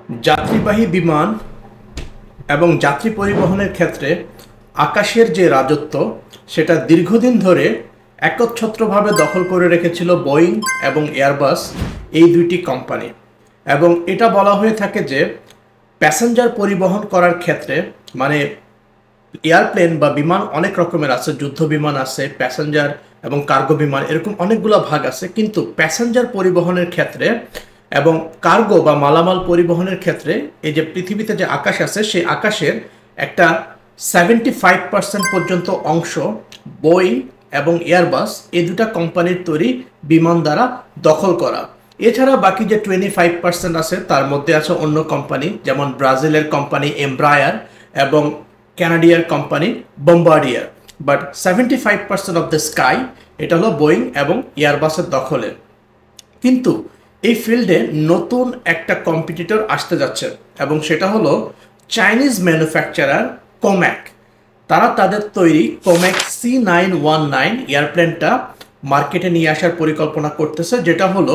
যাত্রীবাহী বিমান এবং যাত্রী পরিবহনের ক্ষেত্রে আকাশের যে রাজত্ব সেটা দীর্ঘদিন ধরে একচ্ছত্রভাবে দখল করে রেখেছিল বোয়িং এবং এয়ারবাস এই দুইটি কোম্পানি। এবং এটা বলা হয়ে থাকে যে প্যাসেঞ্জার পরিবহন করার ক্ষেত্রে মানে এয়ারপ্লেন বা বিমান অনেক রকমের আছে, যুদ্ধ বিমান আছে, প্যাসেঞ্জার এবং কার্গো বিমান, এরকম অনেকগুলো ভাগ আছে। কিন্তু প্যাসেঞ্জার পরিবহনের ক্ষেত্রে এবং কার্গো বা মালামাল পরিবহনের ক্ষেত্রে এই যে পৃথিবীতে যে আকাশ আছে সেই আকাশের একটা 75% পর্যন্ত অংশ বোয়িং এবং এয়ারবাস এই দুটা কোম্পানির তৈরি বিমান দ্বারা দখল করা। এছাড়া বাকি যে 25% আছে তার মধ্যে আছে অন্য কোম্পানি, যেমন ব্রাজিলের কোম্পানি এমব্রায়ার এবং ক্যানাডিয়ার company Bombardier. But 75% of the sky এটা হলো বোয়িং এবং এয়ারবাসের দখলে। কিন্তু এই ফিল্ডে নতুন একটা কম্পিটিটর আসতে যাচ্ছে এবং সেটা হলো চাইনিজ ম্যানুফ্যাকচারার কোম্যাক। তারা তাদের তৈরি কোম্যাক C919 এয়ারপ্লেনটা মার্কেটে নিয়ে আসার পরিকল্পনা করতেছে, যেটা হলো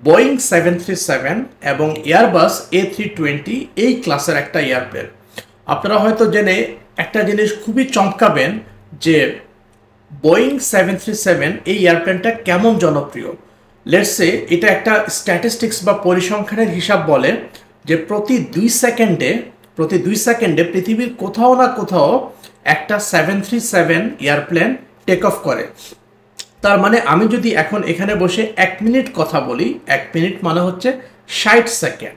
বোয়িং 737 এবং এয়ারবাস A320 এই ক্লাসের একটা এয়ারপ্লেন। আপনারা হয়তো জেনে একটা জিনিস খুবই চমকাবেন যে বোয়িং 737 এই এয়ারপ্লেনটা কেমন জনপ্রিয়। লেটস সে এটা একটা স্ট্যাটিস্টিক্স বা পরিসংখ্যানের হিসাব বলে যে প্রতি 2 সেকেন্ডে পৃথিবীর কোথাও না কোথাও একটা 737 এয়ারপ্লেন টেক অফ করে। তার মানে আমি যদি এখন এখানে বসে 1 মিনিট কথা বলি, 1 মিনিট মানে হচ্ছে 60 সেকেন্ড।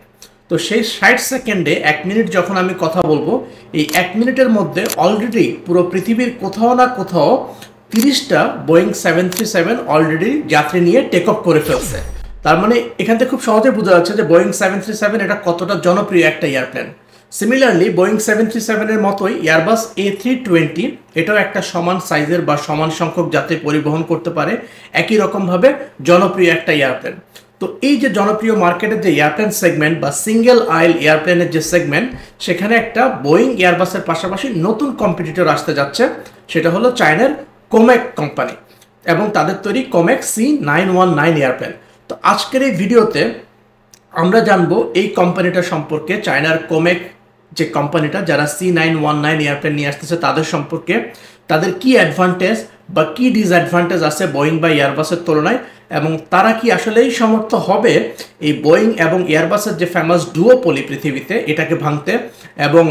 তো সেই 60 সেকেন্ডে 1 মিনিট যখন আমি কথা বলবো, এই 1 মিনিটের মধ্যে অলরেডি পুরো পৃথিবীর কোথাও না কোথাও 30টা বোয়িং 737 অলরেডি যাত্রী নিয়ে টেক অফ করে ফেলছে। তার মানে এখান থেকে খুব সহজে বোঝা যাচ্ছে যে বোয়িং 737 এটা কতটা জনপ্রিয় একটা এয়ারপ্লেন। সিমিলারলি বোয়িং 737 এর মতোই এয়ারবাস A320 এটাও একটা সমান সাইজের বা সমান সংখ্যক যাত্রী পরিবহন করতে পারে, একই রকমভাবে জনপ্রিয় একটা এয়ারপ্লেন। তো এই যে জনপ্রিয় মার্কেটের যে এয়ারপ্লেন সেগমেন্ট বা সিঙ্গেল আইল এয়ারপ্লেনের যে সেগমেন্ট, সেখানে একটা বোয়িং এয়ারবাসের পাশাপাশি নতুন কম্পিটিটর আসতে যাচ্ছে, সেটা হলো চায়নার কোম্যাক কোম্পানি এবং তাদের তৈরি কোম্যাক C919 এয়ারপ্লেন। তো আজকের এই ভিডিওতে আমরা জানবো এই কোম্পানিটা সম্পর্কে, চায়নার কোম্যাক যে কোম্পানিটা যারা C919 এয়ারপ্লেন নিয়ে আসতেছে তাদের সম্পর্কে, তাদের কি অ্যাডভান্টেজ বা কি ডিসঅ্যাডভান্টেজ আছে বোয়িং বা এয়ারবাসের তুলনায়, এবং তারা কি আসলেই সমর্থ হবে এই বোয়িং এবং এয়ারবাসের যে ফেমাস ডুওপলি পৃথিবীতে এটাকে ভাঙতে এবং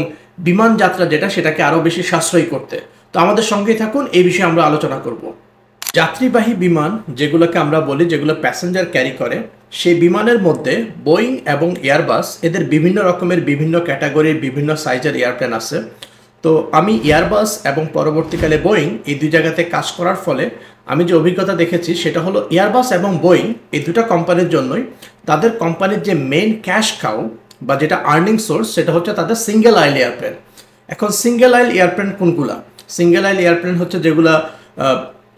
বিমান যাত্রা যেটা সেটাকে আরও বেশি সাশ্রয়ী করতে। তো আমাদের সঙ্গেই থাকুন, এই বিষয়ে আমরা আলোচনা করব। যাত্রীবাহী বিমান যেগুলোকে আমরা বলি, যেগুলো প্যাসেঞ্জার ক্যারি করে, সেই বিমানের মধ্যে বোয়িং এবং এয়ারবাস এদের বিভিন্ন রকমের বিভিন্ন ক্যাটাগরির বিভিন্ন সাইজের এয়ারপ্লেন আছে। তো আমি এয়ারবাস এবং পরবর্তীকালে বোয়িং এই দুই জায়গাতে কাজ করার ফলে আমি যে অভিজ্ঞতা দেখেছি সেটা হলো এয়ারবাস এবং বোয়িং এই দুটো কোম্পানির জন্যই তাদের কোম্পানির যে মেইন ক্যাশ কাউ বা যেটা আর্নিং সোর্স সেটা হচ্ছে তাদের সিঙ্গেল আইল এয়ারপ্লেন। এখন সিঙ্গেল আইল এয়ারপ্লেন কোনগুলা? সিঙ্গেল আইল এয়ারপ্লেন হচ্ছে যেগুলা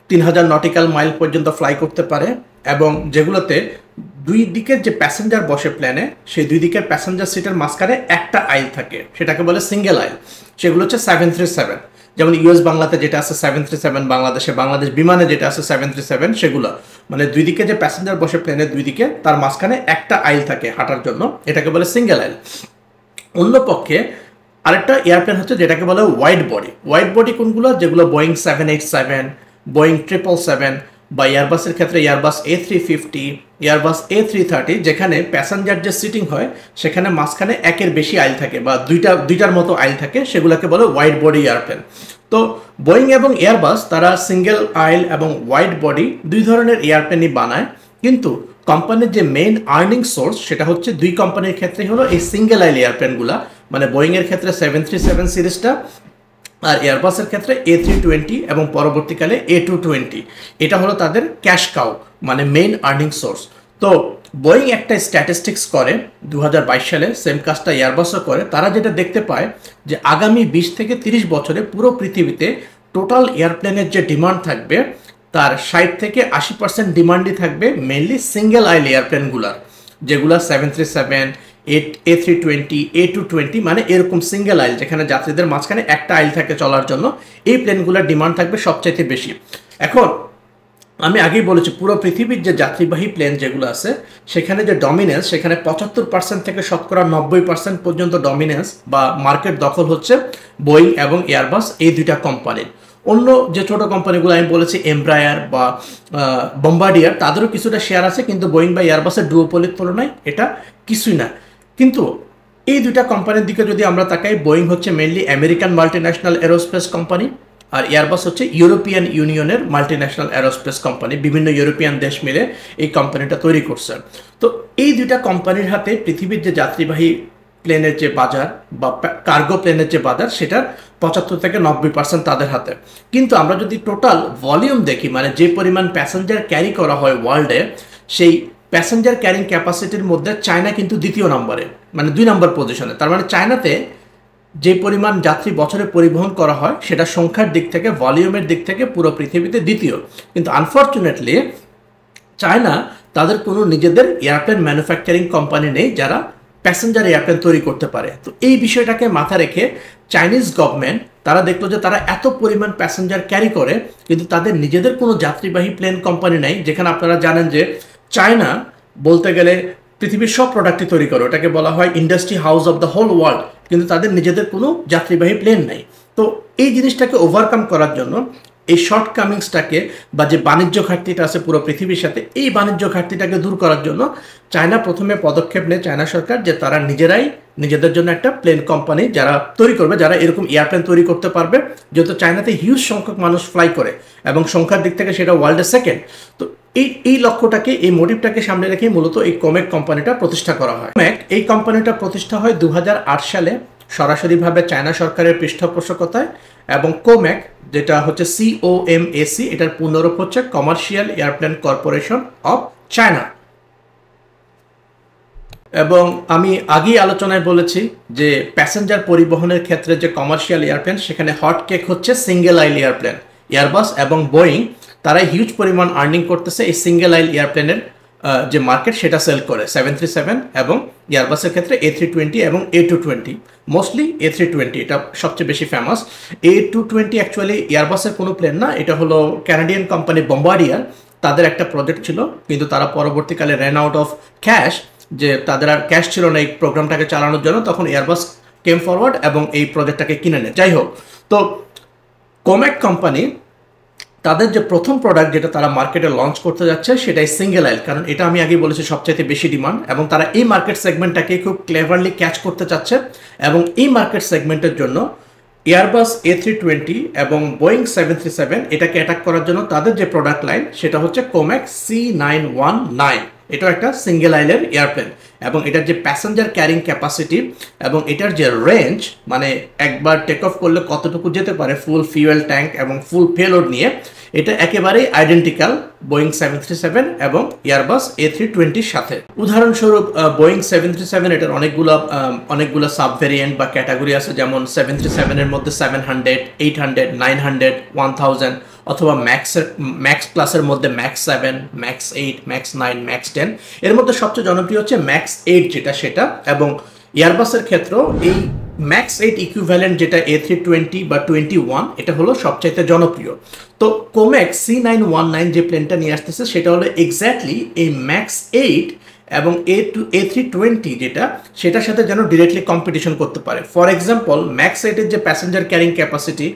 3000 নটিক্যাল মাইল পর্যন্ত ফ্লাই করতে পারে এবং যেগুলোতে দুই দিকের যে প্যাসেঞ্জার বসে প্লেনে, সেই দুই দিকের প্যাসেঞ্জার সিটের মাঝখানে একটা আইল থাকে, সেটাকে বলে সিঙ্গেল আইল। সেগুলো হচ্ছে 737, যেমন ইউএস বাংলাতে যেটা আছে 737, বাংলাদেশ বিমানে যেটা আছে 737, সেগুলো মানে দুই দিকে যে প্যাসেঞ্জার বসে প্লেনের দুই দিকে তার মাঝখানে একটা আইল থাকে হাঁটার জন্য, এটাকে বলে সিঙ্গেল আইল। অন্য পক্ষে আরেকটা এয়ারপ্লেন হচ্ছে যেটাকে বলে ওয়াইড বডি। ওয়াইড বডি কোনগুলো? যেগুলো বোয়িং 787, বোয়িং 777 বা এয়ারবাসের ক্ষেত্রে এয়ারবাস A350, এয়ারবাস A330, যেখানে প্যাসেঞ্জার যে সিটিং হয় সেখানে মাঝখানে একের বেশি আইল থাকে বা দুইটার মতো আইল থাকে, সেগুলোকে বলে ওয়াইড বডি এয়ারপ্লেন। তো বোয়িং এবং এয়ারবাস তারা সিঙ্গেল আইল এবং ওয়াইড বডি দুই ধরনের এয়ারপ্লেনই বানায়, কিন্তু কোম্পানির যে মেইন আর্নিং সোর্স সেটা হচ্ছে দুই কোম্পানির ক্ষেত্রে হলো এই সিঙ্গেল আইল এয়ারপ্লেনগুলা। মানে বোয়িংয়ের ক্ষেত্রে 737 সিরিজটা আর এয়ারবাসের ক্ষেত্রে A320 এবং পরবর্তীকালে A220, এটা হলো তাদের ক্যাশ কাউ মানে মেইন আর্নিং সোর্স। তো বোয়িং একটা স্ট্যাটিস্টিক্স করে 2022 সালে, সেম কাজটা এয়ারবাসও করে। তারা যেটা দেখতে পায় যে আগামী 20 থেকে 30 বছরে পুরো পৃথিবীতে টোটাল এয়ারপ্লেনের যে ডিমান্ড থাকবে তার 60 থেকে 80% ডিমান্ডই থাকবে মেইনলি সিঙ্গেল আইল এয়ারপ্লেনগুলার, যেগুলো 737, A320, A220 মানে এরকম সিঙ্গেল আইল যেখানে যাত্রীদের মাঝখানে একটা আইল থাকে চলার জন্য, এই প্লেনগুলোর ডিমান্ড থাকবে সবচাইতে বেশি। এখন আমি আগেই বলেছি পুরো পৃথিবীর যে যাত্রীবাহী প্লেন যেগুলো আছে সেখানে যে ডমিনেন্স, সেখানে 75% থেকে শতকরা 90% পর্যন্ত ডমিনেন্স বা মার্কেট দখল হচ্ছে বোয়িং এবং এয়ারবাস এই দুইটা কোম্পানির। অন্য যে ছোট কোম্পানিগুলো আমি বলেছি এমব্রায়ার বা বম্বার্ডিয়ার, তাদেরও কিছুটা শেয়ার আছে, কিন্তু বোয়িং বা এয়ারবাসের ডুওপলির তুলনায় এটা কিছুই না। কিন্তু এই দুইটা কোম্পানির দিকে যদি আমরা তাকাই, বোয়িং হচ্ছে mainly American multinational aerospace company, আর এয়ারবাস হচ্ছে ইউরোপিয়ান ইউনিয়নের মাল্টিন্যাশনাল এরোস্পেস কোম্পানি। বিভিন্ন ইউরোপিয়ান দেশ মিলে এই কোম্পানিটা তৈরি করছে। তো এই দুইটা কোম্পানির হাতে পৃথিবীর যে যাত্রীবাহী প্লেনের যে বাজার বা কার্গো প্লেনের যে বাজার, সেটার 75 থেকে 90% তাদের হাতে। কিন্তু আমরা যদি টোটাল ভলিউম দেখি, মানে যে পরিমাণ প্যাসেঞ্জার ক্যারি করা হয় ওয়ার্ল্ডে, সেই প্যাসেঞ্জার ক্যারিং ক্যাপাসিটির মধ্যে চায়না কিন্তু দ্বিতীয় নম্বরে, মানে 2 নম্বর পজিশনে। তার মানে চায়নাতে যে পরিমাণ যাত্রী বছরে পরিবহন করা হয় সেটা সংখ্যার দিক থেকে, ভলিউমের দিক থেকে পুরো পৃথিবীতে দ্বিতীয়। কিন্তু আনফর্চুনেটলি চায়না তাদের কোনো নিজেদের এয়ারপ্লেন ম্যানুফ্যাকচারিং কোম্পানি নেই যারা প্যাসেঞ্জার এয়ারপ্লেন তৈরি করতে পারে। তো এই বিষয়টাকে মাথায় রেখে চাইনিজ গভর্নমেন্ট তারা দেখলো যে তারা এত পরিমাণ প্যাসেঞ্জার ক্যারি করে, কিন্তু তাদের নিজেদের কোনো যাত্রীবাহী প্লেন কোম্পানি নেই। যেখানে আপনারা জানেন যে চায়না বলতে গেলে পৃথিবীর সব প্রোডাক্টই তৈরি করে, ওটাকে বলা হয় industry house of the whole world, কিন্তু তাদের নিজেদের কোনো যাত্রীবাহী প্লেন নেই। তো এই জিনিসটাকে ওভারকাম করার জন্য, এই শর্টকামিংসটাকে বা যে বাণিজ্য ঘাটতিটা আছে পুরো পৃথিবীর সাথে, এই বাণিজ্য ঘাটতিটাকে দূর করার জন্য চায়না প্রথমে পদক্ষেপ নেয়, চায়না সরকার, যে তারা নিজেরাই নিজেদের জন্য একটা প্লেন কোম্পানি যারা তৈরি করবে, যারা এরকম এয়ারপ্লেন তৈরি করতে পারবে। যেহেতু চায়নাতে হিউজ সংখ্যক মানুষ ফ্লাই করে এবং সংখ্যার দিক থেকে সেটা ওয়ার্ল্ডের সেকেন্ড। তো এই লক্ষ্যটাকে, এই মোটিভটাকে সামনে রেখে মূলত এই কোমেক কোম্পানিটা প্রতিষ্ঠা করা হয়। কোমেক এই কোম্পানিটা প্রতিষ্ঠা হয় 2008 সালে সরাসরিভাবে চায়না সরকারের পৃষ্ঠপোষকতায়। এবং কোমেক, যেটা হচ্ছে COMAC, এটার পূর্ণরূপ হচ্ছে commercial airplane corporation of China. এবং আমি আগেই আলোচনায় বলেছি যে প্যাসেঞ্জার পরিবহনের ক্ষেত্রে যে কমার্শিয়াল এয়ারপ্লেন, সেখানে হট কেক হচ্ছে সিঙ্গেল আইল এয়ারপ্লেন। এয়ারবাস এবং বোয়িং তারাই হিউজ পরিমাণ আর্নিং করতেছে এই সিঙ্গেল আইল এয়ারপ্লেনের যে মার্কেট, সেটা সেল করে 737 এবং এয়ারবাসের ক্ষেত্রে A320 এবং A220, মোস্টলি A320 এটা সবচেয়ে বেশি ফেমাস। A220 অ্যাকচুয়ালি এয়ারবাসের কোনো প্লেন না, এটা হলো ক্যানাডিয়ান কোম্পানি বম্বার্ডিয়ার, তাদের একটা প্রজেক্ট ছিল, কিন্তু তারা পরবর্তীকালে র্যান আউট অফ ক্যাশ, যে তাদের আর ক্যাশ ছিল না এই প্রোগ্রামটাকে চালানোর জন্য, তখন এয়ারবাস কেম ফরওয়ার্ড এবং এই প্রজেক্টটাকে কিনে নেয়। যাই হোক, তো কোমেক কোম্পানি তাদের যে প্রথম প্রোডাক্ট যেটা তারা মার্কেটে লঞ্চ করতে যাচ্ছে, সেটাই সিঙ্গেল আইল, কারণ এটা আমি আগে বলেছি সবচাইতে বেশি ডিমান্ড, এবং তারা এই মার্কেট সেগমেন্টটাকে খুব ক্লেভারলি ক্যাচ করতে চাচ্ছে। এবং এই মার্কেট সেগমেন্টের জন্য এয়ারবাস A320 এবং বোয়িং 737 এটাকে অ্যাটাক করার জন্য তাদের যে প্রোডাক্ট লাইন, সেটা হচ্ছে কোমেক C919। এটাও একটা সিঙ্গেল আইলের এয়ারপ্লেন, এবং এটার যে প্যাসেঞ্জার ক্যারিং ক্যাপাসিটি এবং এটার যে রেঞ্জ, মানে একবার টেক অফ করলে কতটুকু যেতে পারে ফুল ফিউয়েল ট্যাঙ্ক এবং ফুল পেলোড নিয়ে, এটা একেবারেই আইডেন্টিক্যাল বোয়িং 737 এবং এয়ারবাস A320-র সাথে। উদাহরণস্বরূপ বোয়িং 737 এটার অনেকগুলো সাব ভেরিয়েন্ট বা ক্যাটাগরি আছে, যেমন 737-এর মধ্যে 700, 800, 900, 1000, অথবা ম্যাক্স ক্লাসের মধ্যে ম্যাক্স 7, ম্যাক্স 8, ম্যাক্স 9, ম্যাক্স 10। এর মধ্যে সবচেয়ে জনপ্রিয় হচ্ছে ম্যাক্স 8 যেটা, সেটা। এবং এয়ারবাসের ক্ষেত্রেও এই ম্যাক্স 8 ইকুইভ্যালেন্ট যেটা A320 বা 21, এটা হলো সবচাইতে জনপ্রিয়। তো কোমেক C919 যে প্লেনটা নিয়ে আসতেছে, সেটা হলো এক্স্যাক্টলি এই ম্যাক্স 8 এবং A320 যেটা, সেটার সাথে যেন ডিরেক্টলি কম্পিটিশন করতে পারে। ফর এক্সাম্পল, ম্যাক্স 8-এর যে passenger carrying capacity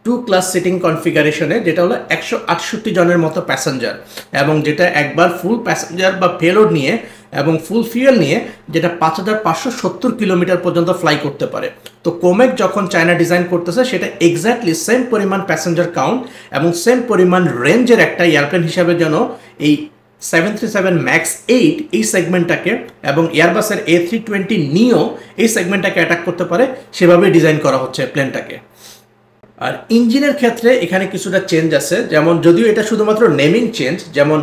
2 class seating কনফিগারেশনে, যেটা হলো 168 জনের মতো প্যাসেঞ্জার, এবং যেটা একবার ফুল প্যাসেঞ্জার বা পেলোড নিয়ে এবং ফুল ফিউয়েল নিয়ে, যেটা 5570 কিলোমিটার পর্যন্ত ফ্লাই করতে পারে। তো কোমেক যখন চায়না ডিজাইন করতেছে, সেটা এক্স্যাক্টলি সেম পরিমাণ প্যাসেঞ্জার কাউন্ট এবং সেম পরিমাণ রেঞ্জের একটা এয়ারপ্লেন হিসাবে যেন এই 737 ম্যাক্স 8 এই সেগমেন্টটাকে এবং এয়ারবাসের A320 নিও এই সেগমেন্টটাকে অ্যাটাক করতে পারে, সেভাবে ডিজাইন করা হচ্ছে প্লেনটাকে। আর ইঞ্জিনের ক্ষেত্রে এখানে কিছুটা চেঞ্জ আছে, যেমন যদিও এটা শুধুমাত্র নেমিং চেঞ্জ, যেমন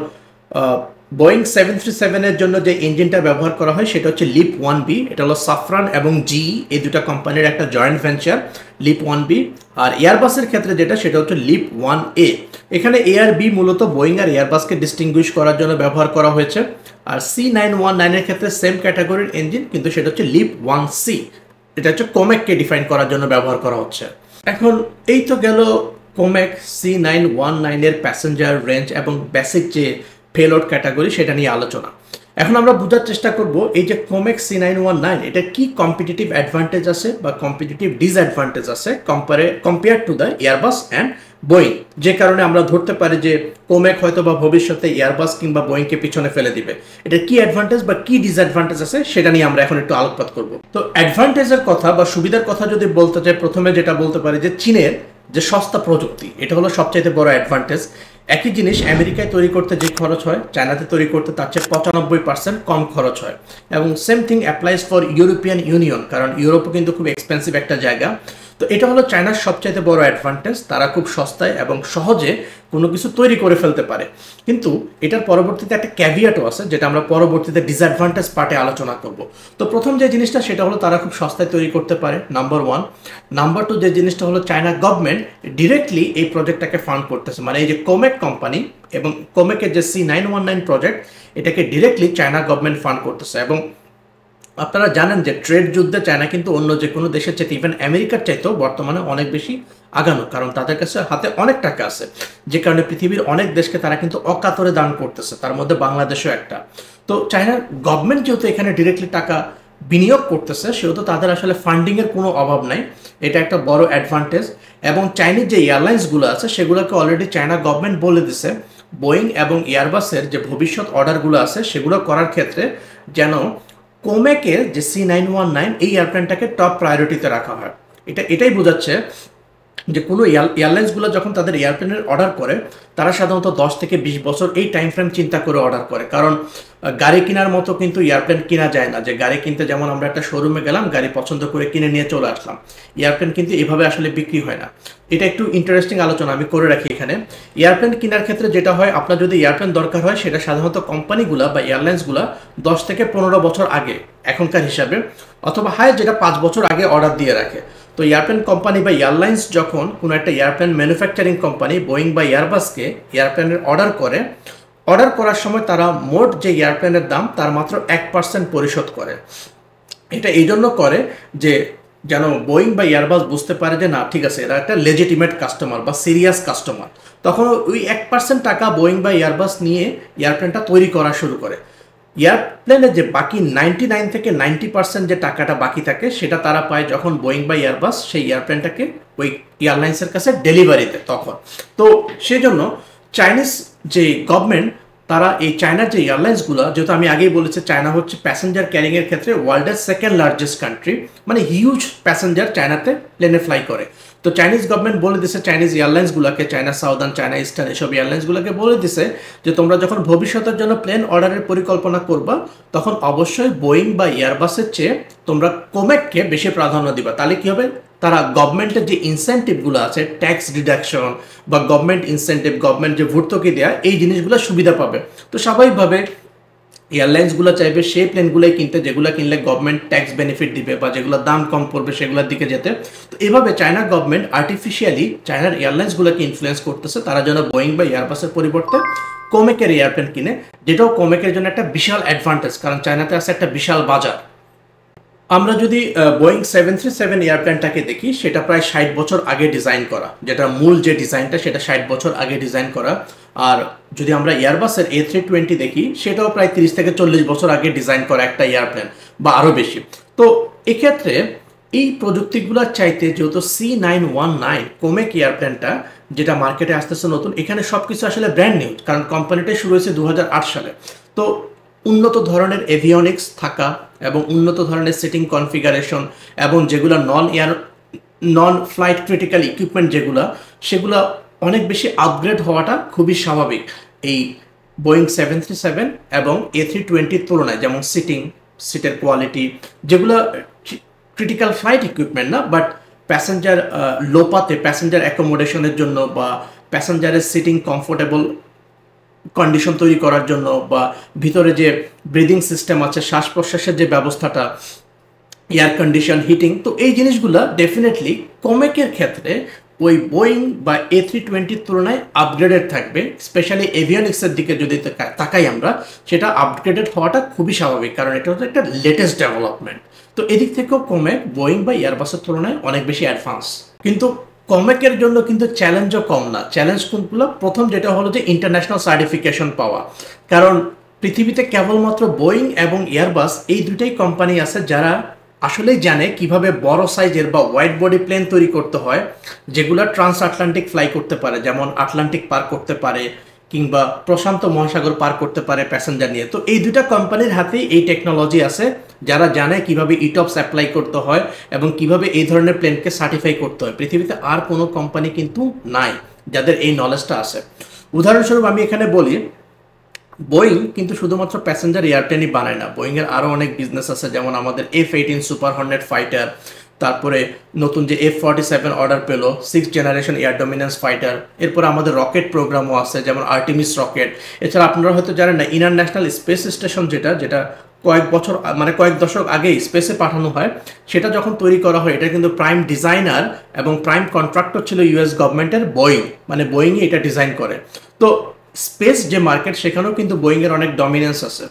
বোয়িং 737-এর জন্য যে ইঞ্জিনটা ব্যবহার করা হয় সেটা হচ্ছে লিপ 1B। এটা হলো সাফরান এবং GE এই দুটা কোম্পানির একটা জয়েন্ট ভেঞ্চার, লিপ 1B। আর এয়ারবাসের ক্ষেত্রে যেটা, সেটা হচ্ছে লিপ 1A। এখানে A আর B মূলত বোয়িং আর এয়ারবাসকে ডিস্টিংগুইশ করার জন্য ব্যবহার করা হয়েছে। আর C919-এর ক্ষেত্রে সেম ক্যাটাগরির ইঞ্জিন, কিন্তু সেটা হচ্ছে লিপ 1C। এটা হচ্ছে কোমেককে ডিফাইন করার জন্য ব্যবহার করা হচ্ছে। এখন এই তো গেল কোমেক C919 এর প্যাসেঞ্জার রেঞ্জ এবং বেসিক যে পেলোড ক্যাটাগরি সেটা নিয়ে আলোচনা। এখন আমরা বোঝার চেষ্টা করব এই যে কোমেক C919 এটা কি কম্পিটিটিভ অ্যাডভান্টেজ আছে বা কম্পিটিটিভ ডিসঅ্যাডভান্টেজ আছে compare to the Airbus and Boeing, যে কারণে আমরা ধরতে পারি যে কোমেক হয়তো বা ভবিষ্যতে এয়ারবাস কিংবা বোয়িংকে পিছনে ফেলে দিবে। এটা কি অ্যাডভান্টেজ বা কি ডিসঅ্যাডভান্টেজ আছে সেটা নিয়ে আমরা এখন একটু আলোকপাত করব। তো অ্যাডভান্টেজের কথা বা সুবিধার কথা যদি বলতে চাই, প্রথমে যেটা বলতে পারি যে চীনের যে সস্তা প্রযুক্তি, এটা হলো সবচাইতে বড় অ্যাডভান্টেজ। একই জিনিস আমেরিকায় তৈরি করতে যে খরচ হয় চায়নাতে তৈরি করতে তার চেয়ে 95% কম খরচ হয়। এবং same thing applies for European union, কারণ ইউরোপও কিন্তু খুব এক্সপেন্সিভ একটা জায়গা। তো এটা হলো চায়নার সবচাইতে বড় অ্যাডভান্টেজ, তারা খুব সস্তায় এবং সহজে কোনো কিছু তৈরি করে ফেলতে পারে। কিন্তু এটার পরবর্তীতে একটা ক্যাভিয়াটও আছে, যেটা আমরা পরবর্তীতে ডিসঅ্যাডভান্টেজ পার্টে আলোচনা করব। তো প্রথম যে জিনিসটা সেটা হলো তারা খুব সস্তায় তৈরি করতে পারে, নাম্বার ওয়ান। নাম্বার টু যে জিনিসটা হলো চায়না গভর্নমেন্ট ডিরেক্টলি এই প্রজেক্টটাকে ফান্ড করতেছে, মানে এই যে কোমেক কোম্পানি এবং কোমেকের যে C919 প্রজেক্ট এটাকে ডিরেক্টলি চায়না গভর্নমেন্ট ফান্ড করতেছে। এবং আপনারা জানেন যে ট্রেড যুদ্ধে চায়না কিন্তু অন্য যে কোনো দেশের চাইতে, ইভেন আমেরিকার চাইতেও বর্তমানে অনেক বেশি আগানো, কারণ তাদের কাছে হাতে অনেক টাকা আছে, যে কারণে পৃথিবীর অনেক দেশকে তারা কিন্তু অকাতরে দান করতেছে, তার মধ্যে বাংলাদেশও একটা। তো চায়নার গভর্নমেন্ট যেহেতু এখানে ডিরেক্টলি টাকা বিনিয়োগ করতেছে সেহেতু তাদের আসলে ফান্ডিংয়ের কোনো অভাব নাই, এটা একটা বড় অ্যাডভান্টেজ। এবং চাইনিজ যে এয়ারলাইন্সগুলো আছে সেগুলোকে অলরেডি চায়না গভর্নমেন্ট বলে দিছে বোয়িং এবং এয়ারবাসের যে ভবিষ্যৎ অর্ডারগুলো আছে সেগুলো করার ক্ষেত্রে যেন কোমেকের যে C919 এই এয়ারপ্লেনটাকে টপ প্রায়োরিটিতে রাখা হয়। এটাই বোঝাচ্ছে যে কোনো এয়ারলাইন্সগুলো যখন তাদের এয়ারপ্লেনের অর্ডার করে তারা সাধারণত 10 থেকে 20 বছর এই টাইম ফ্রেম চিন্তা করে অর্ডার করে, কারণ গাড়ি কেনার মতো কিন্তু এয়ারপ্লেন কেনা যায় না যে গাড়ি কিনতে যেমন আমরা একটা শোরুমে গেলাম গাড়ি পছন্দ করে কিনে নিয়ে চলে আসলাম, এয়ারপ্লেন কিন্তু এভাবে আসলে বিক্রি হয় না। এটা একটু ইন্টারেস্টিং আলোচনা আমি করে রাখি এখানে। এয়ারপ্লেন কেনার ক্ষেত্রে যেটা হয়, আপনার যদি এয়ারপ্লেন দরকার হয় সেটা সাধারণত কোম্পানিগুলো বা এয়ারলাইন্সগুলো 10 থেকে 15 বছর আগে এখনকার হিসাবে, অথবা হাই যেটা 5 বছর আগে অর্ডার দিয়ে রাখে। তো এয়ারপ্লেন কোম্পানি বা এয়ারলাইন্স যখন কোনো একটা এয়ারপ্লেন ম্যানুফ্যাকচারিং কোম্পানি বোয়িং বা এয়ারবাসকে এয়ারপ্লেনের অর্ডার করে, অর্ডার করার সময় তারা মোট যে এয়ারপ্লেনের দাম তার মাত্র 1% পরিশোধ করে। এটা এই জন্য করে যে যেন বোয়িং বা এয়ারবাস বুঝতে পারে যে না ঠিক আছে এরা একটা লেজিটিমেট কাস্টমার বা সিরিয়াস কাস্টমার, তখন ওই 1% টাকা বোয়িং বা এয়ারবাস নিয়ে এয়ারপ্লেনটা তৈরি করা শুরু করে। এয়ারপ্লেনের যে বাকি 99 থেকে 90% যে টাকাটা বাকি থাকে সেটা তারা পায় যখন বোয়িং বা এয়ারবাস সেই এয়ারপ্লেনটাকে ওই এয়ারলাইন্সের কাছে ডেলিভারি দেয় তখন। তো সেই জন্য চাইনিজ যে গভর্নমেন্ট তারা এই চায়নার যে এয়ারলাইন্সগুলো, যেহেতু আমি আগেই বলেছি চায়না হচ্ছে প্যাসেঞ্জার ক্যারিংয়ের ক্ষেত্রে ওয়ার্ল্ডের সেকেন্ড লার্জেস্ট কান্ট্রি, মানে হিউজ প্যাসেঞ্জার চায়নাতে প্লেনে ফ্লাই করে। তো চাইনিজ গভর্নমেন্ট বলে দিছে চাইনিজ এয়ারলাইন্সগুলোকে, চায়না সাউদার্ন, চায়না ইস্টার্ন এসব এয়ারলাইন্সগুলোকে বলে দিছে যে তোমরা যখন ভবিষ্যতের জন্য প্লেন অর্ডারের পরিকল্পনা করবা তখন অবশ্যই বোয়িং বা এয়ারবাসের চেয়ে তোমরা কোমেককে বেশি প্রাধান্য দিবা। তাহলে কি হবে, তারা গভর্নমেন্টের যে ইনসেন্টিভগুলো আছে ট্যাক্স ডিডাকশন বা গভর্নমেন্ট ইনসেন্টিভ, গভর্নমেন্ট যে ভর্তুকি দেয়া, এই জিনিসগুলো সুবিধা পাবে। তো স্বাভাবিকভাবে এয়ারলাইন্সগুলো চাইবে সেই প্লেনগুলোই কিনতে যেগুলো কিনলে গভর্নমেন্ট ট্যাক্স বেনিফিট দিবে বা যেগুলোর দাম কম পড়বে সেগুলোর দিকে যেতে। তো এভাবে চায়না গভর্নমেন্ট আর্টিফিশিয়ালি চায়নার এয়ারলাইন্সগুলোকে ইনফ্লুয়েন্স করতেছে তারা যেন বোয়িং বা এয়ারবাসের পরিবর্তে কোমেকের এয়ারপ্লেন কিনে, যেটাও কোমেকের জন্য একটা বিশাল অ্যাডভান্টেজ, কারণ চায়নাতে আছে একটা বিশাল বাজার। আমরা যদি বোয়িং 737 এয়ারপ্লেনটাকে দেখি সেটা প্রায় 60 বছর আগে ডিজাইন করা, যেটা মূল যে ডিজাইনটা সেটা 60 বছর আগে ডিজাইন করা। আর যদি আমরা এয়ারবাসের A320 দেখি সেটাও প্রায় 30 থেকে 40 বছর আগে ডিজাইন করা একটা এয়ারপ্লেন বা আরও বেশি। তো এক্ষেত্রে এই প্রযুক্তিগুলোর চাইতে যেহেতু C919 কোমেক এয়ারপ্লেনটা যেটা মার্কেটে আসতেছে নতুন, এখানে সব কিছু আসলে ব্র্যান্ড নিউ, কারণ কোম্পানিটাই শুরু হয়েছে 2008 সালে। তো উন্নত ধরনের এভিয়নিক্স থাকা এবং উন্নত ধরনের সিটিং কনফিগারেশন এবং যেগুলো নন ফ্লাইট ক্রিটিক্যাল ইকুইপমেন্ট যেগুলো, সেগুলো অনেক বেশি আপগ্রেড হওয়াটা খুবই স্বাভাবিক এই বোয়িং 737 এবং A320 তুলনায়। যেমন সিটের কোয়ালিটি, যেগুলো ক্রিটিক্যাল ফ্লাইট ইকুইপমেন্ট না, বাট প্যাসেঞ্জার লোপাতে প্যাসেঞ্জার অ্যাকোমোডেশনের জন্য বা প্যাসেঞ্জারের সিটিং কমফোর্টেবল কন্ডিশন তৈরি করার জন্য বা ভিতরে যে ব্রিদিং সিস্টেম আছে, শ্বাস প্রশ্বাসের যে ব্যবস্থাটা, এয়ার কন্ডিশন, হিটিং, তো এই জিনিসগুলো ডেফিনেটলি কোমেকের ক্ষেত্রে ওই বোয়িং বা A320 তুলনায় আপগ্রেডেড থাকবে। স্পেশালি এভিয়নিক্সের দিকে যদি তাকাই আমরা, সেটা আপগ্রেডেড হওয়াটা খুবই স্বাভাবিক, কারণ এটা হচ্ছে একটা লেটেস্ট ডেভেলপমেন্ট। তো এদিক থেকেও কোমেক বোয়িং বা এয়ারবাসের তুলনায় অনেক বেশি অ্যাডভান্স। কিন্তু কমেকের জন্য কিন্তু চ্যালেঞ্জও কম না। চ্যালেঞ্জ কোনগুলো? প্রথম যেটা হলো যে ইন্টারন্যাশনাল সার্টিফিকেশন পাওয়া, কারণ পৃথিবীতে কেবলমাত্র বোয়িং এবং এয়ারবাস এই দুটাই কোম্পানি আছে যারা আসলেই জানে কিভাবে বড় সাইজের বা ওয়াইড বডি প্লেন তৈরি করতে হয়, যেগুলো ট্রান্স আটলান্টিক ফ্লাই করতে পারে, যেমন আটলান্টিক পার করতে পারে কিংবা প্রশান্ত মহাসাগর পার করতে পারে প্যাসেঞ্জার নিয়ে। তো এই দুটা কোম্পানির হাতেই এই টেকনোলজি আছে, যারা জানে কিভাবে ইটপস অ্যাপ্লাই করতে হয় এবং কিভাবে এই ধরনের প্লেনকে সার্টিফাই করতে হয়। পৃথিবীতে আর কোনো কোম্পানি কিন্তু নাই যাদের এই নলেজটা আছে। উদাহরণস্বরূপ আমি এখানে বলি, বোয়িং কিন্তু শুধুমাত্র প্যাসেঞ্জার এয়ারপ্লেনই বানায় না, বোয়িংয়ের আরও অনেক বিজনেস আছে, যেমন আমাদের F-18 সুপার হর্নেট ফাইটার, তারপরে নতুন যে F-47 অর্ডার পেলো 6th generation air dominance fighter, এরপর আমাদের রকেট প্রোগ্রামও আছে যেমন আর্টেমিস রকেট। এছাড়া আপনারা হয়তো জানেন না, ইন্টারন্যাশনাল স্পেস স্টেশন যেটা কয়েক বছর মানে কয়েক দশক আগেই স্পেসে পাঠানো হয়, সেটা যখন তৈরি করা হয় এটা কিন্তু প্রাইম ডিজাইনার এবং প্রাইম কন্ট্রাক্টর ছিল ইউএস গভর্নমেন্টের বোয়িং, মানে বোয়িংই এটা ডিজাইন করে। তো স্পেস যে মার্কেট সেখানেও কিন্তু বোয়িংয়ের অনেক ডমিনেন্স আছে।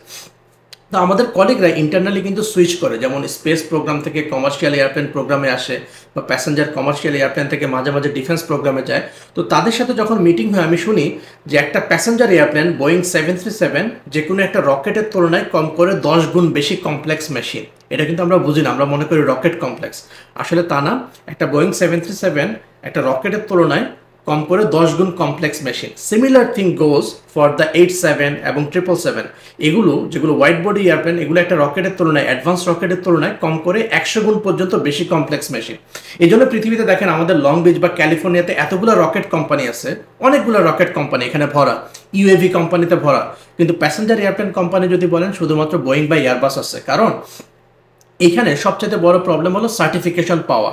তো আমাদের কলিগরা ইন্টারনালি কিন্তু সুইচ করে, যেমন স্পেস প্রোগ্রাম থেকে কমার্শিয়াল এয়ারপ্লেন প্রোগ্রামে আসে বা প্যাসেঞ্জার কমার্শিয়াল এয়ারপ্লেন থেকে মাঝে মাঝে ডিফেন্স প্রোগ্রামে যায়। তো তাদের সাথে যখন মিটিং হয় আমি শুনি যে একটা প্যাসেঞ্জার এয়ারপ্লেন বোয়িং 737 যে কোনো একটা রকেটের তুলনায় কম করে 10 গুণ বেশি কমপ্লেক্স মেশিন। এটা কিন্তু আমরা বুঝি না, আমরা মনে করি রকেট কমপ্লেক্স, আসলে তা না। একটা বোয়িং 737 একটা রকেটের তুলনায় কম করে 10 গুণ complex machine. Similar thing goes for the 87 এবং 777, এগুলো যেগুলো হোয়াইট বডি এয়ারপ্লেন, এগুলো একটা রকেটের তুলনায়, অ্যাডভান্স রকেটের তুলনায় কম করে 100 গুণ পর্যন্ত বেশি কমপ্লেক্স মেশিন। এই জন্য পৃথিবীতে দেখেন আমাদের লং বিচ বা ক্যালিফোর্নিয়াতে এতগুলো রকেট কোম্পানি আছে, অনেকগুলো রকেট কোম্পানি এখানে ভরা, ইউএভি কোম্পানিতে ভরা, কিন্তু প্যাসেঞ্জার এয়ারপ্লেন কোম্পানি যদি বলেন শুধুমাত্র বোয়িং বা এয়ারবাস আছে। কারণ এখানে সবচেয়ে বড় প্রবলেম হলো সার্টিফিকেশন পাওয়া,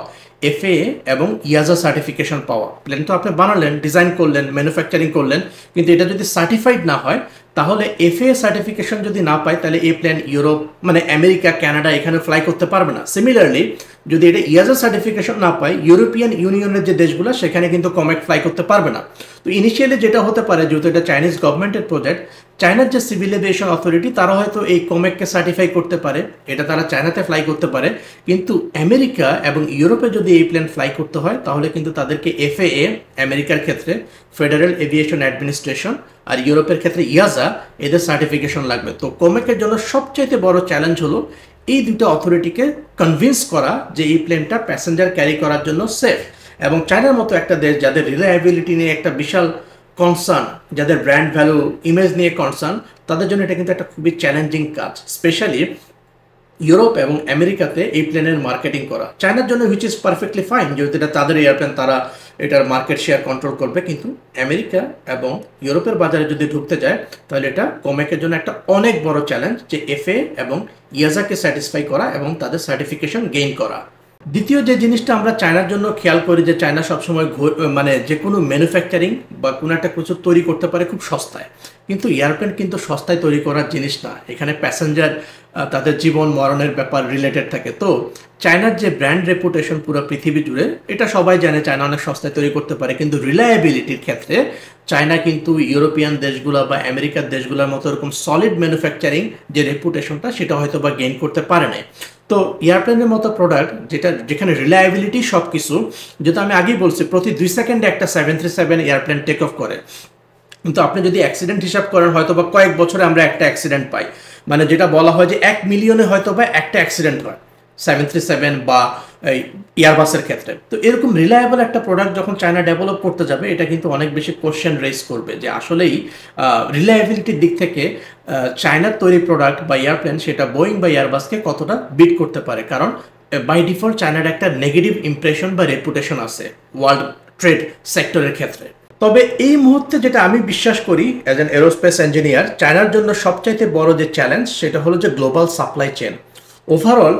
FAA এবং ইয়াজা সার্টিফিকেশন পাওয়া। প্লেন তো আপনি বানালেন, ডিজাইন করলেন, ম্যানুফ্যাকচারিং করলেন, কিন্তু এটা যদি সার্টিফাইড না হয়, তাহলে FAA সার্টিফিকেশন যদি না পায়, তাহলে এই প্লেন ইউরোপ মানে আমেরিকা, কানাডা এখানে ফ্লাই করতে পারবে না। সিমিলারলি যদি এটা ইয়াজা সার্টিফিকেশন না পায়, ইউরোপিয়ান ইউনিয়নের যে দেশগুলো সেখানে কিন্তু কমেট ফ্লাই করতে পারবে না। তো ইনিশিয়ালি যেটা হতে পারে, যেহেতু এটা চাইনিজ গভর্নমেন্টের প্রজেক্ট, চায়নার যে সিভিল এভিয়েশন অথরিটি তারা হয়তো এই কমেককে সার্টিফাই করতে পারে, এটা তারা চায়নাতে ফ্লাই করতে পারে, কিন্তু আমেরিকা এবং ইউরোপে যদি এই প্লেন ফ্লাই করতে হয় তাহলে কিন্তু তাদেরকে FAA আমেরিকার ক্ষেত্রে ফেডারেল এভিয়েশন অ্যাডমিনিস্ট্রেশন, আর ইউরোপের ক্ষেত্রে ইয়াজা, এদের সার্টিফিকেশন লাগবে। তো কমেকের জন্য সবচাইতে বড় চ্যালেঞ্জ হলো এই দুটো অথরিটিকে কনভিন্স করা যে এই প্লেনটা প্যাসেঞ্জার ক্যারি করার জন্য সেফ। এবং চায়নার মতো একটা দেশ যাদের রিলায়েবিলিটি নিয়ে একটা বিশাল কনসার্ন, যাদের ব্র্যান্ড ভ্যালু ইমেজ নিয়ে কনসার্ন, তাদের জন্য এটা কিন্তু একটা খুবই চ্যালেঞ্জিং কাজ, স্পেশালি ইউরোপ এবং আমেরিকাতে এই প্লেনের মার্কেটিং করা। চায়নার জন্য হুইচ ইজ পারফেক্টলি ফাইন, যেহেতু এটা তাদের এয়ারপ্লেন, তারা এটার মার্কেট শেয়ার কন্ট্রোল করবে। কিন্তু আমেরিকা এবং ইউরোপের বাজারে যদি ঢুকতে যায় তাহলে এটা কমেকের জন্য একটা অনেক বড় চ্যালেঞ্জ, যে FAA এবং ইয়াজাকে স্যাটিসফাই করা এবং তাদের সার্টিফিকেশন গেইন করা। দ্বিতীয় যে জিনিসটা আমরা চায়নার জন্য খেয়াল করি, যে চায়না সবসময় মানে যে কোনো ম্যানুফ্যাকচারিং বা কোনো একটা কিছু তৈরি করতে পারে খুব সস্তায়, কিন্তু এয়ারপ্লেন কিন্তু সস্তায় তৈরি করার জিনিস না। এখানে প্যাসেঞ্জার তাদের জীবন মরণের ব্যাপার রিলেটেড থাকে। তো চায়নার যে ব্র্যান্ড রেপুটেশন পুরো পৃথিবী জুড়ে, এটা সবাই জানে চায়না অনেক সস্তায় তৈরি করতে পারে, কিন্তু রিলায়েবিলিটির ক্ষেত্রে চায়না কিন্তু ইউরোপিয়ান দেশগুলো বা আমেরিকার দেশগুলোর মতো এরকম সলিড ম্যানুফ্যাকচারিং যে রেপুটেশনটা সেটা হয়তো বা গেইন করতে পারে না। তো এয়ারপ্লেনের মতো প্রোডাক্ট যেখানে রিলায়েবিলিটি সব কিছু, যেটা আমি আগেই বলছি, প্রতি 2 সেকেন্ডে একটা 737 এয়ারপ্লেন টেক অফ করে, কিন্তু আপনি যদি অ্যাক্সিডেন্ট হিসাব করেন হয়তো বা কয়েক বছরে আমরা একটা অ্যাক্সিডেন্ট পাই, মানে যেটা বলা হয় যে 1 মিলিয়নে হয়তো বা একটা অ্যাক্সিডেন্ট হয় 737 বা এয়ারবাসের ক্ষেত্রে। তো এরকম রিলায়েবল একটা প্রোডাক্ট যখন চায়না ডেভেলপ করতে যাবে, এটা কিন্তু অনেক বেশি কোশ্চেন রেজ করবে যে আসলেই রিলায়েবিলিটির দিক থেকে চায়নার তৈরি প্রোডাক্ট বা এয়ারপ্লেন সেটা বোয়িং বা এয়ারবাসকে কতটা বিট করতে পারে। কারণ বাই ডিফল্ট চায়নার একটা নেগেটিভ ইমপ্রেশন বা রেপুটেশন আছে ওয়ার্ল্ড ট্রেড সেক্টরের ক্ষেত্রে। তবে এই মুহূর্তে যেটা আমি বিশ্বাস করি অ্যাজ অ্যান এরোস্পেস ইঞ্জিনিয়ার, চায়নার জন্য সবচাইতে বড় যে চ্যালেঞ্জ সেটা হলো যে গ্লোবাল সাপ্লাই চেন। ওভারঅল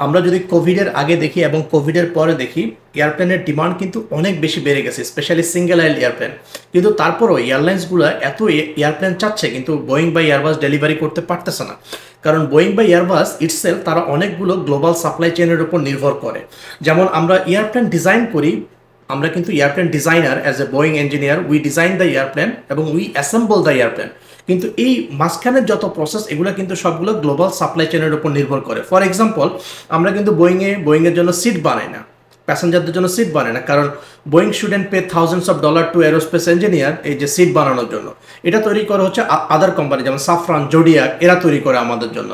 আমরা যদি কোভিডের আগে দেখি এবং কোভিডের পরে দেখি, এয়ারপ্লেনের ডিমান্ড কিন্তু অনেক বেশি বেড়ে গেছে, স্পেশালি সিঙ্গেল আইল এয়ারপ্লেন। কিন্তু তারপরও এয়ারলাইন্সগুলো এত এয়ারপ্লেন চাচ্ছে, কিন্তু বোয়িং বা এয়ারবাস ডেলিভারি করতে পারতেছে না। কারণ বোয়িং বা এয়ারবাস ইটসেলফ তারা অনেকগুলো গ্লোবাল সাপ্লাই চেনের উপর নির্ভর করে। যেমন আমরা এয়ারপ্লেন ডিজাইন করি, আমরা কিন্তু airplane designer as a Boeing engineer, we design the airplane এবং উই অ্যাসেম্বল দ্য এয়ারপ্লেন, কিন্তু এই মাঝখানের যত প্রসেস এগুলো কিন্তু সবগুলো গ্লোবাল সাপ্লাই চেনের উপর নির্ভর করে। ফর এক্সাম্পল, আমরা কিন্তু বোয়িংয়ের জন্য সিট বানাই না, প্যাসেঞ্জারদের জন্য সিট বানায় না, কারণ Boeing shouldn't pay thousands of dollar to aerospace engineer এই যে সিট বানানোর জন্য। এটা তৈরি করা হচ্ছে আদার কোম্পানি, যেমন সাফরান, জোডিয়াক, এরা তৈরি করে আমাদের জন্য।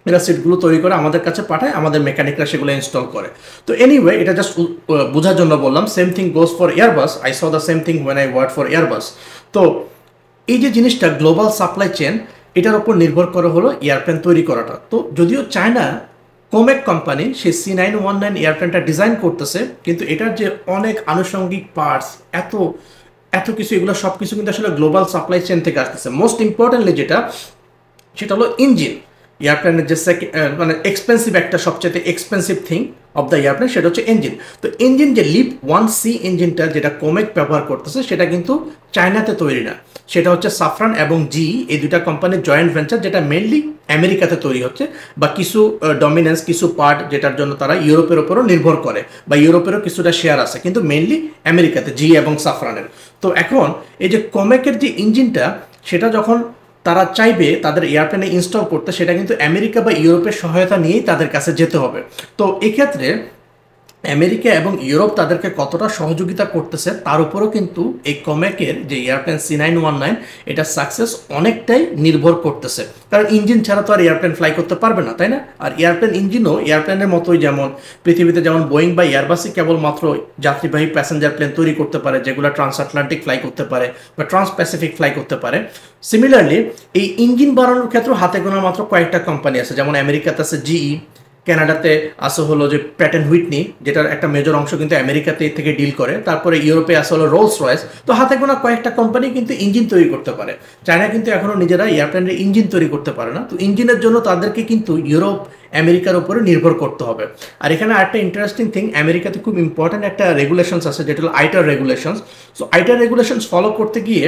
এরা সিটগুলো তৈরি করে আমাদের কাছে পাঠায়, আমাদের মেকানিকরা সেগুলো ইনস্টল করে। তো এনিওয়ে, এটা জাস্ট বোঝার জন্য বললাম। Same thing goes for Airbus. I saw the same thing when I work for Airbus. তো এই যে জিনিসটা গ্লোবাল সাপ্লাই চেন, এটার উপর নির্ভর করে হলো এয়ারপ্লেন তৈরি করাটা। তো যদিও চায়না কোমেক কোম্পানি সেই C919 এয়ারপ্লেনটা ডিজাইন করতেছে, কিন্তু এটার যে অনেক আনুষঙ্গিক পার্টস, এত এত কিছু, এগুলো সব কিছু কিন্তু আসলে গ্লোবাল সাপ্লাই চেন থেকে আসতেছে। মোস্ট ইম্পর্টেন্টলি যেটা, সেটা হলো ইঞ্জিন। এয়ারপ্লেনের যে মানে এক্সপেন্সিভ, একটা সবচেয়ে expensive thing of the airplane, সেটা হচ্ছে ইঞ্জিন। তো ইঞ্জিন যে লিপ 1C ইঞ্জিনটা যেটা কোমেক ব্যবহার করতেছে, সেটা কিন্তু চায়নাতে তৈরি না, সেটা হচ্ছে সাফরান এবং জি, এই দুইটা কোম্পানির জয়েন্ট ভেঞ্চার, যেটা মেনলি আমেরিকাতে তৈরি হচ্ছে, বা কিছু ডমিনেন্স, কিছু পার্ট যেটার জন্য তারা ইউরোপের ওপরও নির্ভর করে, বা ইউরোপেরও কিছুটা শেয়ার আছে, কিন্তু মেনলি আমেরিকাতে জি এবং সাফরানের। তো এখন এই যে কোমেকের যে ইঞ্জিনটা, সেটা যখন তারা চাইবে তাদের এয়ারপ্লেনে ইনস্টল করতে, সেটা কিন্তু আমেরিকা বা ইউরোপের সহায়তা নিয়েই তাদের কাছে যেতে হবে। তো এক্ষেত্রে আমেরিকা এবং ইউরোপ তাদেরকে কতটা সহযোগিতা করতেছে তার উপরও কিন্তু এই কোমেকের যে এয়ারপ্লেন C919 এটা সাকসেস অনেকটাই নির্ভর করতেছে। কারণ ইঞ্জিন ছাড়া তো আর এয়ারপ্লেন ফ্লাই করতে পারবে না, তাই না? আর এয়ারপ্লেন ইঞ্জিনও এয়ারপ্লেনের মতোই, যেমন পৃথিবীতে যেমন বোয়িং বা এয়ারবাসই কেবলমাত্র যাত্রীবাহী প্যাসেঞ্জার প্লেন তৈরি করতে পারে, যেগুলো ট্রান্স আটলান্টিক ফ্লাই করতে পারে বা ট্রান্স প্যাসিফিক ফ্লাই করতে পারে। সিমিলারলি এই ইঞ্জিন বানানোর ক্ষেত্রে হাতে গোনা মাত্র কয়েকটা কোম্পানি আছে, যেমন আমেরিকাতে আছে জিই, কানাডাতে আসে হলো যে প্র্যাট অ্যান্ড হুইটনি, যেটার একটা মেজর অংশ কিন্তু আমেরিকাতে থেকে ডিল করে, তারপরে ইউরোপে আসে হলো রোলস রয়েস। তো হাতে গোনা কয়েকটা কোম্পানি কিন্তু ইঞ্জিন তৈরি করতে পারে। চায়না কিন্তু এখনও নিজেরা এয়ারপ্লেনের ইঞ্জিন তৈরি করতে পারে না। তো ইঞ্জিনের জন্য তাদেরকে কিন্তু ইউরোপ, আমেরিকার উপরে নির্ভর করতে হবে। আর এখানে আরেকটা ইন্টারেস্টিং থিং, আমেরিকাতে খুব ইম্পর্ট্যান্ট একটা রেগুলেশনস আছে, যেটা হলো আইটার রেগুলেশনস। সো আইটার রেগুলেশনস ফলো করতে গিয়ে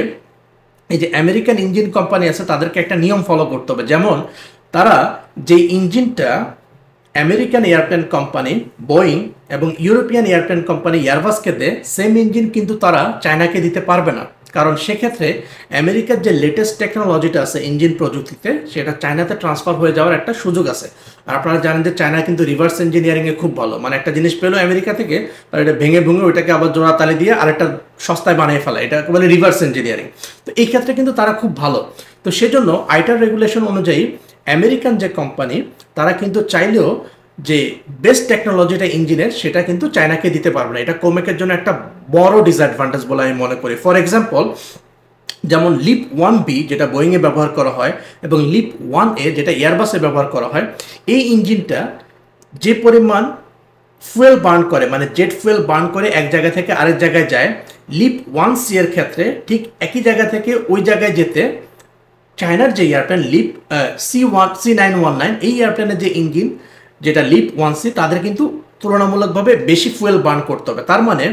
এই যে আমেরিকান ইঞ্জিন কোম্পানি আছে, তাদেরকে একটা নিয়ম ফলো করতে হবে। যেমন তারা যে ইঞ্জিনটা আমেরিকান এয়ারপ্লেন কোম্পানি বোয়িং এবং ইউরোপিয়ান এয়ারপ্লেন কোম্পানি এয়ারবাসকে দেয়, সেম ইঞ্জিন কিন্তু তারা চায়নাকে দিতে পারবে না। কারণ সেক্ষেত্রে আমেরিকার যে লেটেস্ট টেকনোলজিটা আছে ইঞ্জিন প্রযুক্তিতে, সেটা চায়নাতে ট্রান্সফার হয়ে যাওয়ার একটা সুযোগ আছে। আর আপনারা জানেন যে চায়না কিন্তু রিভার্স ইঞ্জিনিয়ারিংয়ে খুব ভালো, মানে একটা জিনিস পেলো আমেরিকা থেকে, তার এটা ভেঙে ভেঙে ওইটাকে আবার জোড়া তালে দিয়ে আরেকটা সস্তায় বানিয়ে ফেলা, এটা বলে রিভার্স ইঞ্জিনিয়ারিং। তো এই ক্ষেত্রে কিন্তু তারা খুব ভালো। তো সেজন্য আইটার রেগুলেশন অনুযায়ী আমেরিকান যে কোম্পানি, তারা কিন্তু চাইলেও যে বেস্ট টেকনোলজিটা ইঞ্জিনের, সেটা কিন্তু চায়নাকে দিতে পারবে না। এটা কোমেকের জন্য একটা বড় ডিসঅ্যাডভান্টেজ বলে আমি মনে করি। ফর এক্সাম্পল, যেমন লিপ 1B যেটা বোয়িংয়ে ব্যবহার করা হয় এবং লিপ 1A যেটা এয়ারবাসে ব্যবহার করা হয়, এই ইঞ্জিনটা যে পরিমাণ ফুয়েল বার্ন করে, মানে জেট ফুয়েল বার্ন করে এক জায়গা থেকে আরেক জায়গায় যায়, লিপ 1C এর ক্ষেত্রে ঠিক একই জায়গা থেকে ওই জায়গায় যেতে চায়নার যে এয়ারপ্লেন লিপ C919, এই এয়ারপ্লেনের যে ইঞ্জিন যেটা লিপ 1C, তাদের কিন্তু তুলনামূলকভাবে বেশি ফুয়েল বার্ন করতে হবে। তার মানে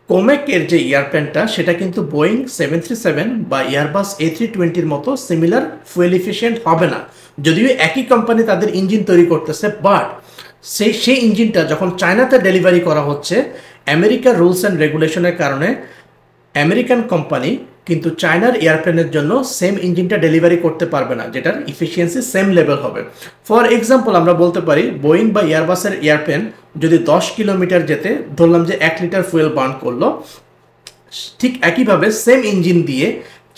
কোমেকের যে এয়ারপ্লেনটা, সেটা কিন্তু বোয়িং 737 বা এয়ারবাস A320 মতো সিমিলার ফুয়েল এফিশিয়েন্ট হবে না। যদিও একই কোম্পানি তাদের ইঞ্জিন তৈরি করতেছে, বাট সেই ইঞ্জিনটা যখন চায়নাতে ডেলিভারি করা হচ্ছে, আমেরিকার রুলস অ্যান্ড রেগুলেশনের কারণে আমেরিকান কোম্পানি কিন্তু চায়নার এয়ারপ্লেনের জন্য সেম ইঞ্জিনটা ডেলিভারি করতে পারবে না, যেটার ইফিসিয়েন্সি সেম লেভেল হবে। ফর এক্সাম্পল, আমরা বলতে পারি বোয়িং বা এয়ারবাসের এয়ারপ্লেন যদি 10 কিলোমিটার যেতে ধরলাম যে 1 লিটার ফুয়েল বার্ন করলো, ঠিক একইভাবে সেম ইঞ্জিন দিয়ে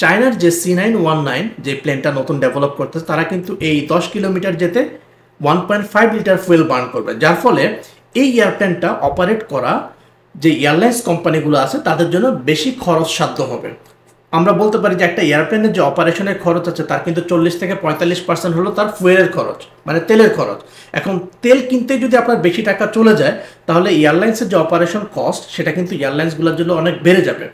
চায়নার যে C919 যে প্লেনটা নতুন ডেভেলপ করতেছে, তারা কিন্তু এই 10 কিলোমিটার যেতে 1.5 লিটার ফুয়েল বার্ন করবে, যার ফলে এই এয়ারপ্লেনটা অপারেট করা যে এয়ারলাইন্স কোম্পানিগুলো আছে তাদের জন্য বেশি খরচ সাধ্য হবে। আমরা বলতে পারি যে একটা এয়ারপ্লেনের যে অপারেশনের খরচ আছে, তার কিন্তু 40 থেকে 45% হলো তার ফুয়েলের খরচ, মানে তেলের খরচ। এখন তেল কিনতে যদি আপনার বেশি টাকা চলে যায়, তাহলে এয়ারলাইন্সের যে অপারেশন কস্ট, সেটা কিন্তু এয়ারলাইন্সগুলোর জন্য অনেক বেড়ে যাবে।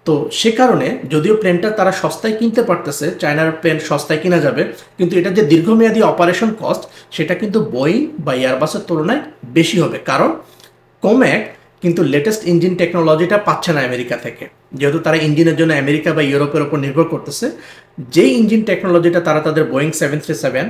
তো সে কারণে যদিও প্লেনটা তারা সস্তায় কিনতে পারতেছে, চায়নার প্লেন সস্তায় কিনা যাবে, কিন্তু এটা যে দীর্ঘমেয়াদী অপারেশন কস্ট, সেটা কিন্তু বোয়িং বা এয়ারবাসের তুলনায় বেশি হবে। কারণ কোমেক কিন্তু লেটেস্ট ইঞ্জিন টেকনোলজিটা পাচ্ছে না আমেরিকা থেকে, যেহেতু তারা ইঞ্জিনের জন্য আমেরিকা বা ইউরোপের উপর নির্ভর করতেছে। যেই ইঞ্জিন টেকনোলজিটা তারা তাদের বোয়িং 737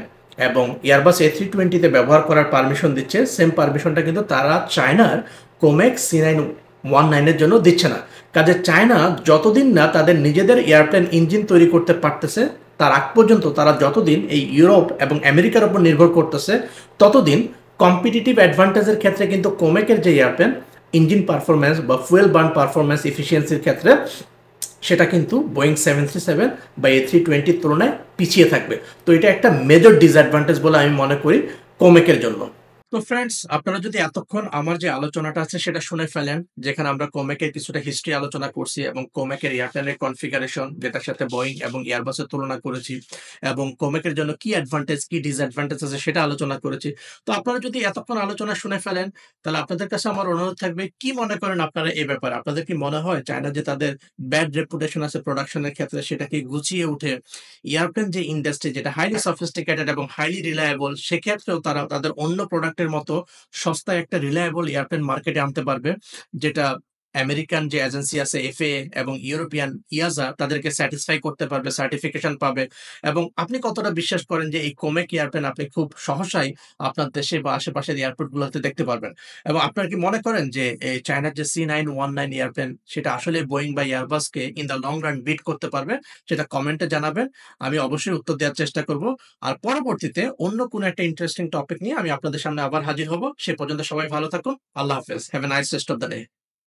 এবং এয়ারবাস A320-তে ব্যবহার করার পারমিশন দিচ্ছে, সেম পারমিশনটা কিন্তু তারা চায়নার কোমেক C919-এর জন্য দিচ্ছে না। কাজে চায়না যতদিন না তাদের নিজেদের এয়ারপ্লেন ইঞ্জিন তৈরি করতে পারতেছে, তার আগ পর্যন্ত তারা যতদিন এই ইউরোপ এবং আমেরিকার উপর নির্ভর করতেছে, ততদিন কম্পিটিটিভ অ্যাডভান্টেজের ক্ষেত্রে কিন্তু কোমেকের যে এয়ারপ্লেন ইঞ্জিন পারফরমেন্স বা ফুয়েল বার্ন পারফরমেন্স এফিসিয়েন্সির ক্ষেত্রে সেটা কিন্তু বোয়িং 737 বা A320 তুলনায় পিছিয়ে থাকবে। তো এটা একটা মেজর ডিসঅ্যাডভান্টেজ বলে আমি মনে করি কোমেকের জন্য। তো ফ্রেন্ডস, আপনারা যদি এতক্ষণ আমার যে আলোচনাটা আছে সেটা শুনে ফেলেন, যেখানে আমরা কোমেকের কিছুটা হিস্ট্রি আলোচনা করছি এবং কোমেকের এয়ারপ্লেনের কনফিগারেশন যেটার সাথে বোয়িং এবং এয়ারবাসের তুলনা করেছি, এবং কোমেকের জন্য কি অ্যাডভান্টেজ কি ডিসঅ্যাডভান্টেজ আছে সেটা আলোচনা করেছি। তো আপনারা যদি এতক্ষণ আলোচনা শুনে ফেলেন, তাহলে আপনাদের কাছে আমার অনুরোধ থাকবে, কি মনে করেন আপনারা এই ব্যাপারে? আপনাদের কি মনে হয় চায়না যে তাদের ব্যাড রেপুটেশন আছে প্রোডাকশনের ক্ষেত্রে সেটাকে গুছিয়ে উঠে এয়ারপ্লেন যে ইন্ডাস্ট্রি যেটা হাইলি সফিস্টিকেটেড এবং হাইলি রিলায়েবল, সেক্ষেত্রেও তারা তাদের অন্য প্রোডাক্টের মতো সস্তায় একটা রিলায়েবল এয়ারপ্লেন মার্কেটে আনতে পারবে, যেটা আমেরিকান যে এজেন্সি আছে এফএএ এবং ইউরোপিয়ান ইয়াজা তাদেরকে স্যাটিসফাই করতে পারবে, সার্টিফিকেশন পাবে? এবং আপনি কতটা বিশ্বাস করেন যে এই কোমেক এয়ারপ্লেন আপনি খুব সহসাই আপনার দেশে বা আশেপাশের এয়ারপোর্টগুলোতে দেখতে পারবেন? এবং আপনারা কি মনে করেন যে এই চায়নার যে C919 এয়ারপ্লেন সেটা আসলে বোয়িং বা এয়ারবাসকে in the long run beat করতে পারবে? সেটা কমেন্টে জানাবেন। আমি অবশ্যই উত্তর দেওয়ার চেষ্টা করব। আর পরবর্তীতে অন্য কোনো একটা ইন্টারেস্টিং টপিক নিয়ে আমি আপনাদের সামনে আবার হাজির হব। সে পর্যন্ত সবাই ভালো থাকুন। আল্লাহ হাফেজ। Have a nice rest of the day.